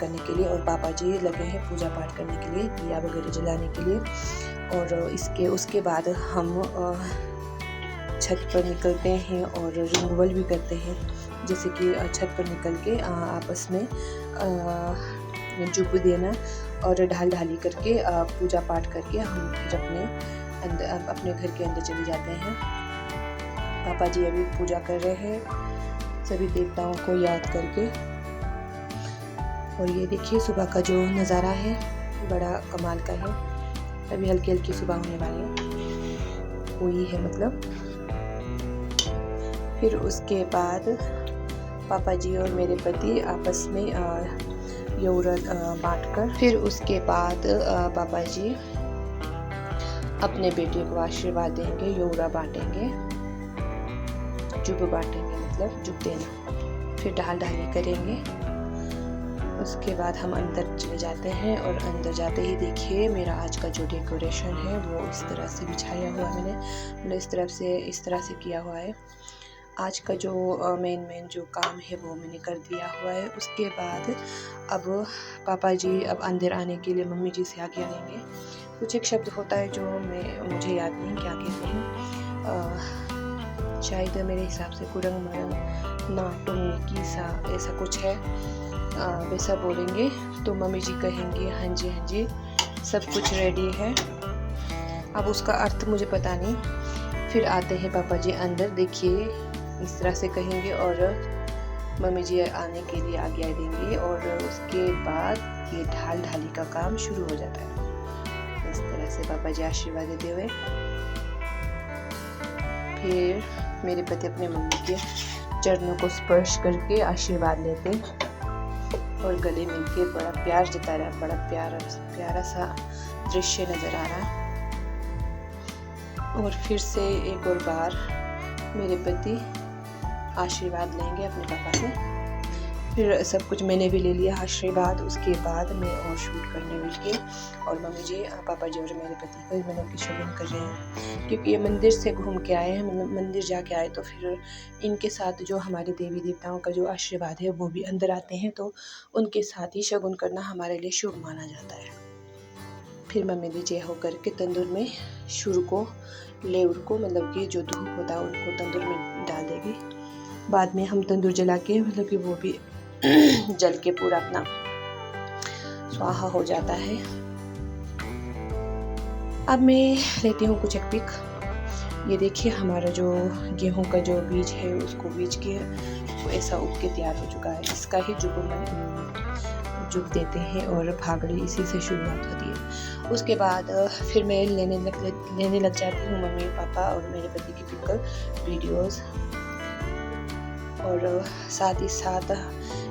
करने के लिए और पापा जी लगे हैं पूजा पाठ करने के लिए, दिया वगैरह जलाने के लिए। और उसके बाद हम छत पर निकलते हैं और रिंगवल भी करते हैं, जैसे कि छत पर निकल के आपस में जुब देना और ढाल ढाली करके पूजा पाठ करके हम फिर अपने घर के अंदर चले जाते हैं। पापा जी अभी पूजा कर रहे हैं सभी देवताओं को याद करके। और ये देखिए सुबह का जो नज़ारा है बड़ा कमाल का है। अभी हल्की हल्की सुबह होने वाली है, वही है मतलब। फिर उसके बाद पापा जी और मेरे पति आपस में यौरा बांटकर, फिर उसके बाद पापा जी अपने बेटे को आशीर्वाद देंगे, यौरा बांटेंगे, जुब बांटेंगे मतलब जुब देना, फिर ढाल ढाली करेंगे। उसके बाद हम अंदर चले जाते हैं और अंदर जाते ही देखिए मेरा आज का जो डेकोरेशन है वो इस तरह से बिछाया हुआ मैंने, मतलब इस तरह से किया हुआ है। आज का जो मेन जो काम है वो मैंने कर दिया हुआ है। उसके बाद अब पापा जी अब अंदर आने के लिए मम्मी जी से आज्ञा लेंगे। कुछ एक शब्द होता है जो मुझे याद नहीं क्या कहते हैं, शायद मेरे हिसाब से कुरंग मरंग नाटुंग कीसा ऐसा कुछ है, वैसा बोलेंगे। तो मम्मी जी कहेंगे हाँ जी सब कुछ रेडी है। अब उसका अर्थ मुझे पता नहीं। फिर आते हैं पापा जी अंदर, देखिए इस तरह से कहेंगे और मम्मी जी आने के लिए आज्ञा देंगे और उसके बाद ये ढाल ढाली का काम शुरू हो जाता है। इस तरह से पापा जी आशीर्वाद देते हुए फिर मेरे पति अपने मम्मी के चरणों को स्पर्श करके आशीर्वाद लेते और गले मिलके बड़ा प्यार जता रहा है। बड़ा प्यारा सा दृश्य नज़र आ रहा है। और फिर से एक और बार मेरे पति आशीर्वाद लेंगे अपने पापा से। फिर सब कुछ मैंने भी ले लिया आशीर्वाद। उसके बाद मैं और शूट करने बैठ गई और मम्मी जी पापा जी और मेरे पति को मैंने उनकी शगुन कर रहे हैं, क्योंकि ये मंदिर से घूम के आए हैं, मतलब मंदिर जाके आए, तो फिर इनके साथ जो हमारे देवी देवताओं का जो आशीर्वाद है वो भी अंदर आते हैं, तो उनके साथ ही शगुन करना हमारे लिए शुभ माना जाता है। फिर मम्मी जी जय हो करके तंदूर में शुरू को लेउर को, मतलब कि जो धूप होता है उनको तंदूर में डाल देगी। बाद में हम तंदूर जला के, मतलब कि वो भी जल के पूरा अपना स्वाहा हो जाता है। अब मैं लेती हूँ कुछ एक पिक। ये देखिए हमारा जो गेहूं का जो बीज है उसको बीज के वो ऐसा उग के तैयार हो चुका है। इसका ही जुब देते हैं और भागड़ी इसी से शुरुआत होती है। उसके बाद फिर मैं लेने लग जाती हूँ मम्मी पापा और मेरे पति की पिक वीडियोस, और साथ ही साथ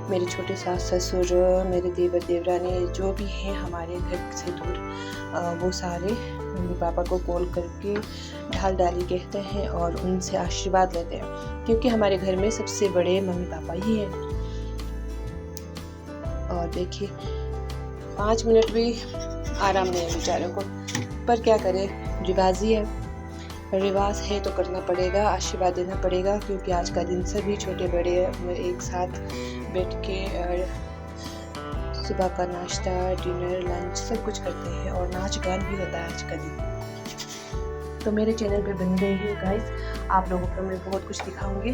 मेरे छोटे सास ससुर, मेरे देवर देवरानी जो भी हैं हमारे घर से दूर, वो सारे मम्मी पापा को कॉल करके ढाल डाली कहते हैं और उनसे आशीर्वाद लेते हैं, क्योंकि हमारे घर में सबसे बड़े मम्मी पापा ही हैं। और देखिए 5 मिनट भी आराम नहीं है बेचारों को, पर क्या करें, रिवाज है तो करना पड़ेगा, आशीर्वाद देना पड़ेगा, क्योंकि आज का दिन सभी छोटे बड़े एक साथ बैठ के सुबह का नाश्ता, डिनर, लंच सब कुछ करते हैं और नाच गान भी होता है आज का दिन। तो मेरे चैनल पे बन गए हैं गाइस, आप लोगों को मैं बहुत कुछ दिखाऊंगी,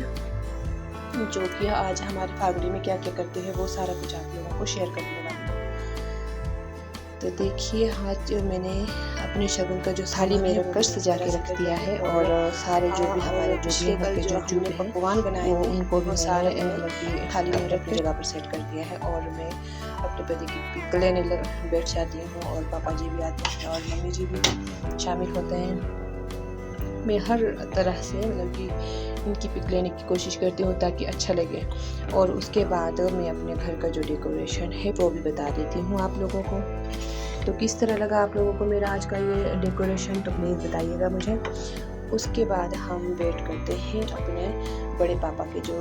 जो कि आज हमारे फागड़ी में क्या क्या करते हैं वो सारा कुछ आप लोगों को शेयर करने वाली हूँ। तो देखिए आज मैंने अपने शगुन का जो थाली में रखकर सजा के रख दिया है, और सारे जो भी हमारे जो चूल्हे पकवान बनाए हैं उनको भी सारे थाली में रख जगह पर सेट कर दिया है। और मैं अपने पति की पिक लेने बैठ जाती हूँ और पापा जी भी आते हैं और मम्मी जी भी शामिल होते हैं। मैं हर तरह से मतलब कि इनकी पिक लेने की कोशिश करती हूँ ताकि अच्छा लगे। और उसके बाद मैं अपने घर का जो डेकोरेशन है वो भी बता देती हूँ आप लोगों को। तो किस तरह लगा आप लोगों को मेरा आज का ये डेकोरेशन, तो प्लीज़ बताइएगा मुझे। उसके बाद हम वेट करते हैं अपने बड़े पापा के जो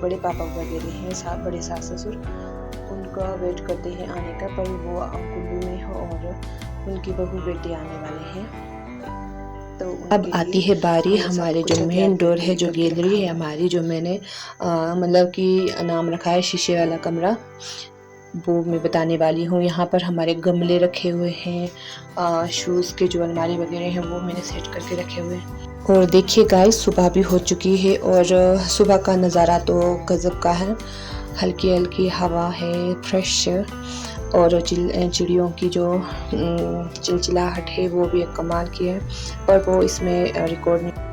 बड़े पापा वगैरह हैं, बड़े सास ससुर, उनका वेट करते हैं आने का, पर वो कुल्लू में हो और उनकी बहू बेटे आने वाले हैं। तो अब आती है बारी हमारे जो मेन डोर है, जो गैलरी है हमारी, जो मैंने मतलब कि नाम रखा है शीशे वाला कमरा। वो मैं बताने वाली हूँ। यहाँ पर हमारे गमले रखे हुए हैं, शूज़ के जो अलमारी वगैरह हैं वो मैंने सेट करके रखे हुए हैं। और देखिए गाइस, सुबह भी हो चुकी है और सुबह का नज़ारा तो गज़ब का है। हल्की हल्की हवा है, फ्रेश, और चिड़ियों की जो चिलचिलाहट है वो भी एक कमाल की है, पर वो इसमें रिकॉर्ड नहीं।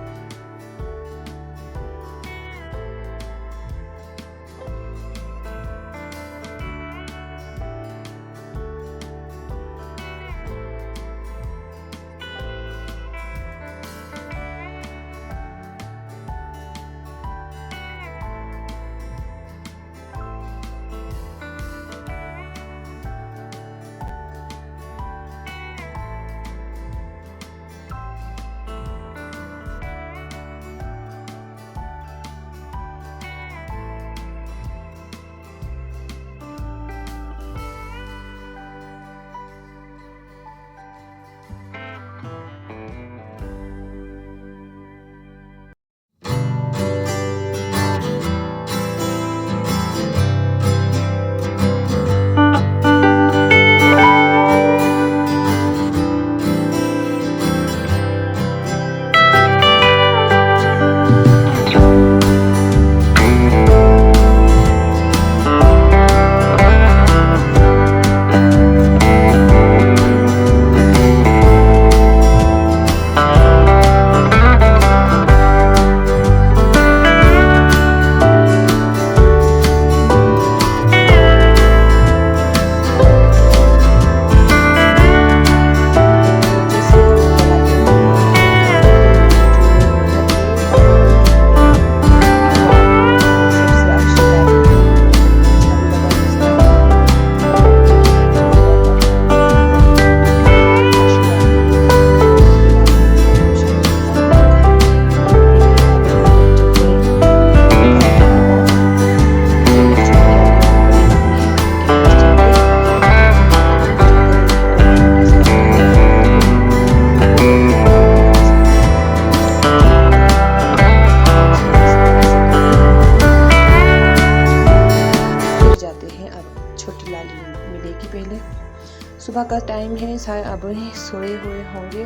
सुबह का टाइम है, अब सोए हुए होंगे,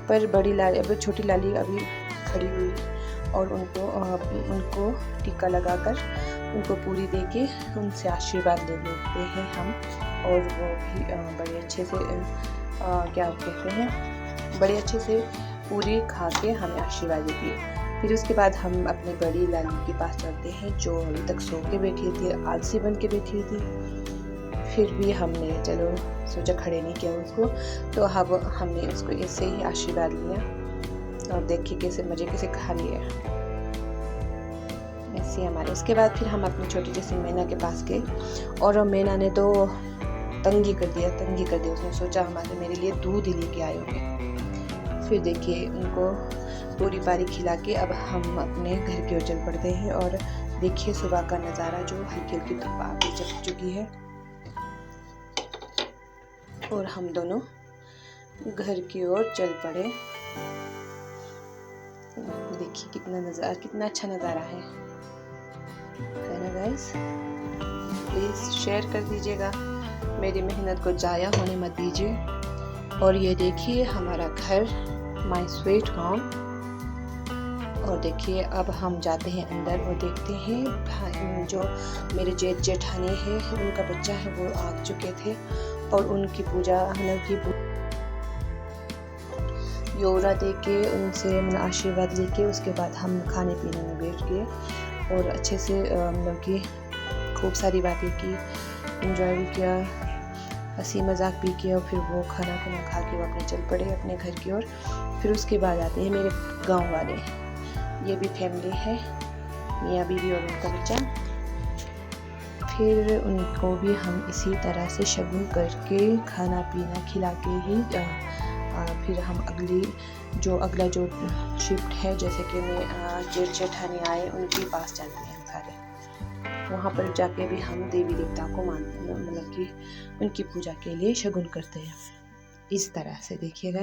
पर बड़ी लाली, अब छोटी लाली अभी खड़ी हुई और उनको टीका लगाकर उनको पूरी देके उनसे आशीर्वाद ले लेते हैं हम। और वो भी बड़े अच्छे से क्या कहते हैं, बड़े अच्छे से पूरी खा के हमें आशीर्वाद देती है। फिर उसके बाद हम अपने बड़ी लाली के पास चलते हैं, जो अभी तक सो के बैठी थी, आलसी बन के बैठी थी। फिर भी हमने चलो सोचा खड़े नहीं किया उसको, तो अब हमने उसको ऐसे ही आशीर्वाद लिया और देखिए कैसे मज़े कैसे खा लिया ऐसे हमारे। उसके बाद फिर हम अपनी छोटी जैसी मैना के पास गए और मैना ने तो तंगी कर दिया। उसने सोचा हमारे मेरे लिए दूध ही लेके आए होंगे। फिर देखिए उनको पूरी पारी खिला के अब हम अपने घर की ओर चल पड़ते हैं। और देखिए सुबह का नज़ारा, जो हल्की हल्की धूप आ चुकी है और हम दोनों घर की ओर चल पड़े। देखिए कितना अच्छा नज़ारा है ना गाइस। प्लीज़ शेयर कर दीजिएगा, मेरी मेहनत को ज़ाया होने मत दीजिए। और ये देखिए हमारा घर, माय स्वीट होम। और देखिए अब हम जाते हैं अंदर और देखते हैं जो मेरे जेठानी है, उनका बच्चा है, वो आ चुके थे और उनकी पूजा योरा दे के उनसे आशीर्वाद लेके उसके बाद हम खाने पीने में बैठ गए और अच्छे से मतलब कि खूब सारी बातें की, एंजॉय भी किया, हंसी मजाक भी किया। और फिर वो खाना खा के वो अपने चल पड़े अपने घर की ओर। फिर उसके बाद आते हैं मेरे गांव वाले, ये भी फैमिली है, मियाँ बीवी और उनका बच्चा। फिर उनको भी हम इसी तरह से शगुन करके खाना पीना खिला के ही फिर हम अगला जो शिफ्ट है, जैसे कि मैं जेठानी आए उनके पास जाते हैं सारे। वहाँ पर जाके भी हम देवी देवता को मानते हैं, मतलब कि उनकी पूजा के लिए शगुन करते हैं। इस तरह से देखिएगा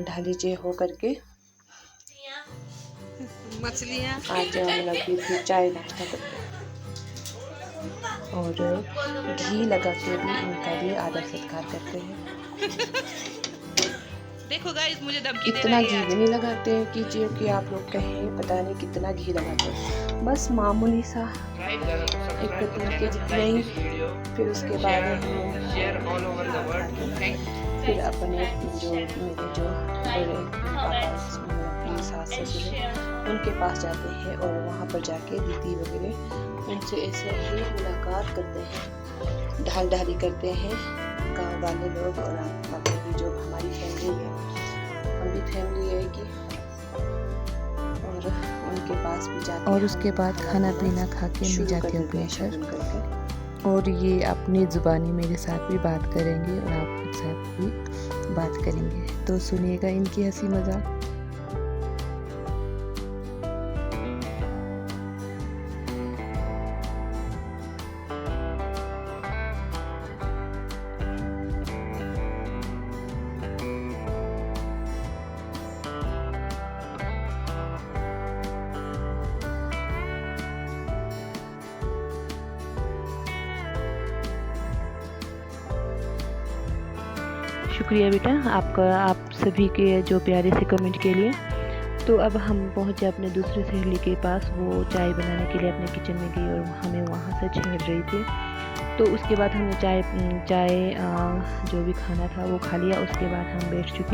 ढालीचे हो करके मछलियाँ आज मतलब कि फिर चाय नाश्ता करते हैं। और घी लगा के भी इनका भी आदर सत्कार करते हैं। देखो गाइस, मुझे धमकी दे इतना रही घी है भी नहीं लगाते हैं कि जो कि आप लोग कहें पता नहीं कितना घी लगाते हैं, बस मामूली सा एक कटोरी के जितना ही। फिर उसके बाद फिर अपने जो मेरे जो बड़े पापा सास ससुर हैं उनके पास जाते हैं और वहाँ पर जाके दीदी वगैरह उनसे ऐसे ही मुलाकात करते हैं, ढाल ढाली करते हैं गाँव वाले लोग। और आप भी जो हमारी फैमिली है, हम भी फैमिली है कि, और उनके पास भी जाते और उसके बाद खाना पीना खा के मैं जाती हूँ अपने घर। और ये अपनी ज़ुबानी मेरे साथ भी बात करेंगे और आपके साथ भी बात करेंगे, तो सुनिएगा इनकी हंसी मजाक। शुक्रिया बेटा आपका, आप सभी के जो प्यारे से कमेंट के लिए। तो अब हम पहुंचे अपने दूसरे सहेली के पास, वो चाय बनाने के लिए अपने किचन में गई और हमें वहां से छेड़ रही थी। तो उसके बाद हमने चाय जो भी खाना था वो खा लिया। उसके बाद हम बैठ चुके